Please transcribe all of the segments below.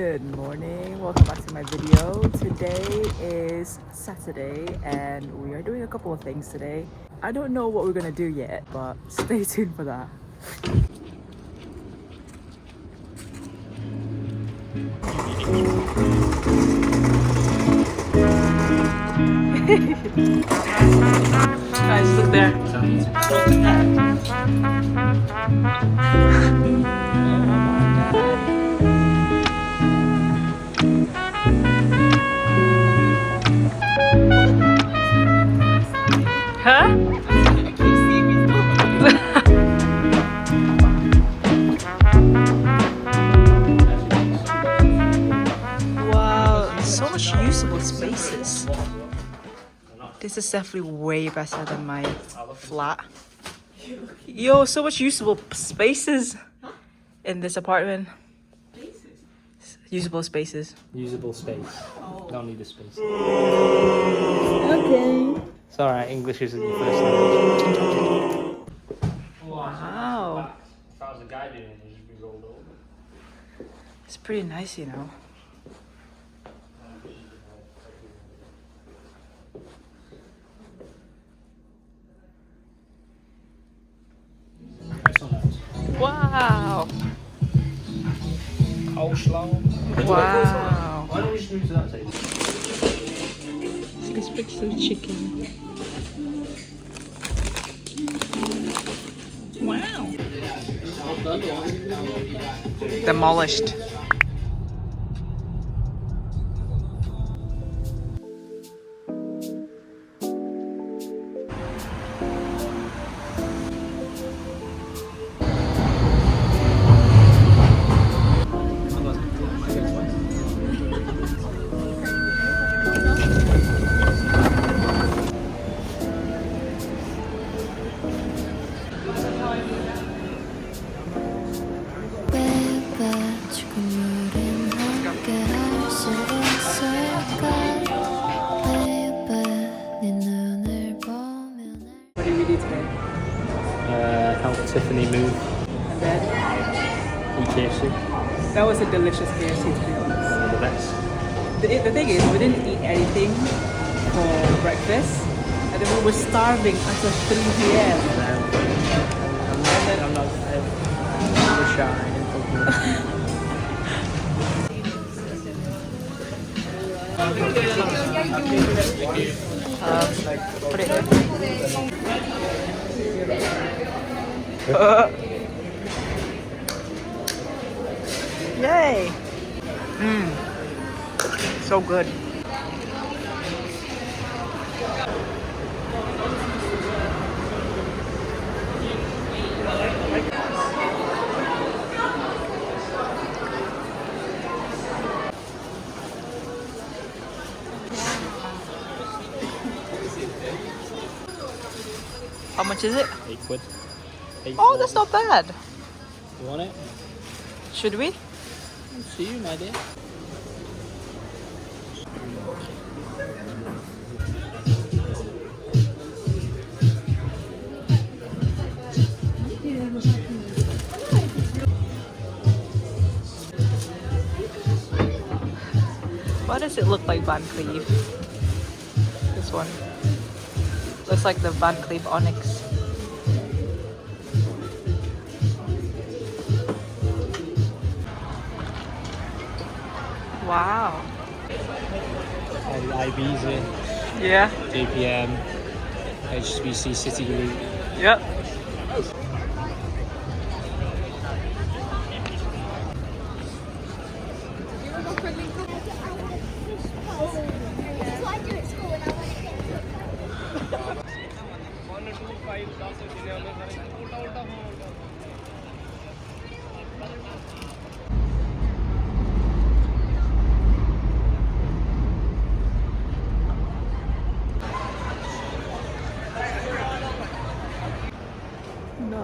Good morning, welcome back to my video. Today is Saturday and we are doing a couple of things today. I don't know what we're gonna do yet, but stay tuned for that. Guys, look there. Huh? Wow, so much usable spaces. This is definitely way better than my flat. Yo, so much usable spaces in this apartment. Usable spaces. Usable space. Don't need a space. Okay. It's alright, English isn't your first language. Wow. If I was a guy doing it, it'd be rolled over. It's pretty nice, you know. Wow. Coleslaw. Wow. Why don't we just move to that table? Let's pick some chicken. Wow. Demolished. What did we do today? Help Tiffany move. And then Eat KFC. that was a delicious KFC to be honest. The best. The thing is, we didn't eat anything for breakfast, and then we were starving until 3 p.m. I'm not shy and Put it there. Yay! So good. How much is it? £8. Oh, that's not bad. You want it? Should we? See you, my dear. Why does it look like Van Cleef? This one. Looks like the Van Cleef Onyx. Wow. The IBs here. Yeah. JPM. HSBC City Group. Yep. No.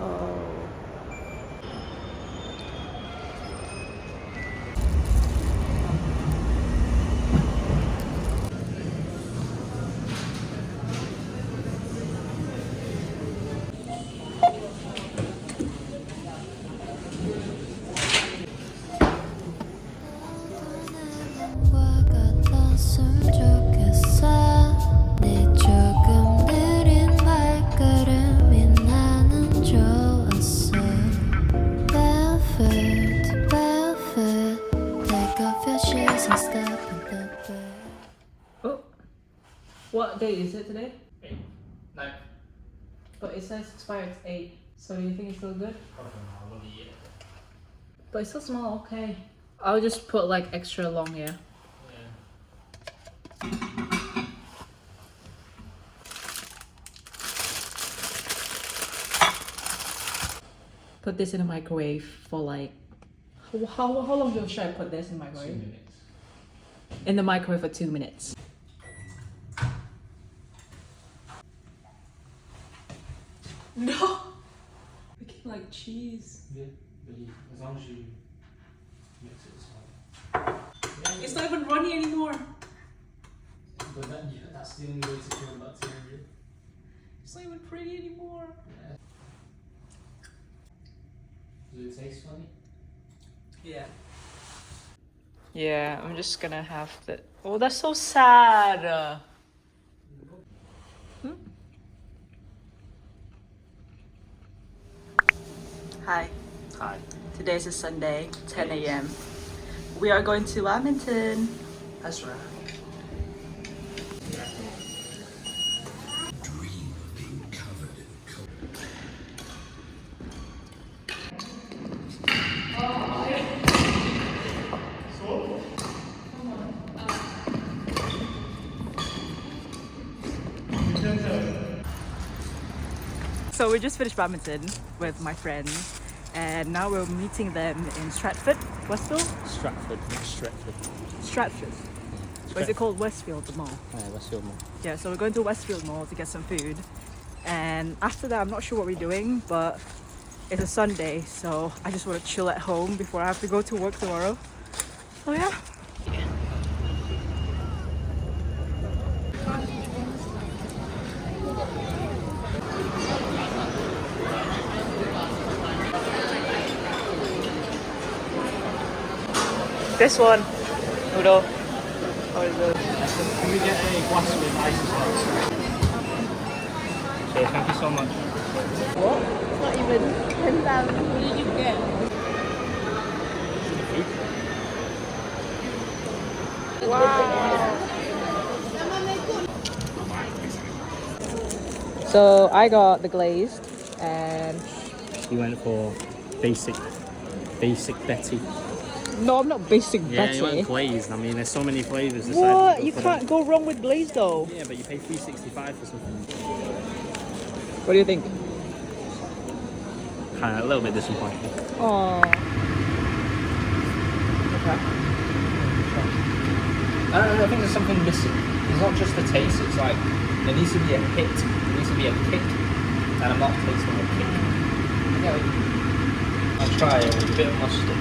chase and step in the bed. Oh, what day is it today? 8, 9. But it says expired 8. So you think it's still good? Okay, But it still smells okay. I'll just put like extra long here. Put this in the microwave for like how long should I put this in the microwave? 2 minutes. In the microwave for 2 minutes. No, looking like cheese. Yeah, but as long as you mix it, it's fine. It's not even runny anymore. But that's the only way to kill bacteria. It's not even pretty anymore. Yeah. Does it taste funny? Yeah. Yeah, I'm just gonna have the. Oh, that's so sad. Hi. Hi. Today's a Sunday, 10 a.m. We are going to badminton. That's right. So we just finished badminton with my friends, and now we're meeting them in Stratford, Westfield? Stratford, not Stratford. Stratford. Or is it called Westfield, the mall? Yeah, Westfield Mall. Yeah, so we're going to Westfield Mall to get some food. And after that, I'm not sure what we're doing, but it's a Sunday, so I just want to chill at home before I have to go to work tomorrow. So yeah. This one, noodle. How is it? Can we get a glass with ice as well? So thank you so much. What? Not even 10,000. What did you get? Wow. So I got the glazed and You went for basic Betty. no, I'm not basic Yeah, Betty. you went glazed. I mean, there's so many flavours. What? You can't go wrong with glazed though. Yeah, but you pay $3.65 for something. What do you think? Kind of a little bit disappointing. Oh. Okay. I think there's something missing. It's not just the taste. It's like there needs to be a hit. There needs to be a kick, and I'm not tasting a kick. Yeah. I'll try it with a bit of mustard.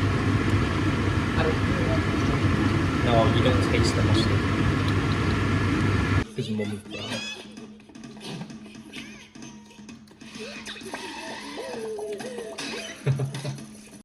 No, you don't taste the mustard. His mum.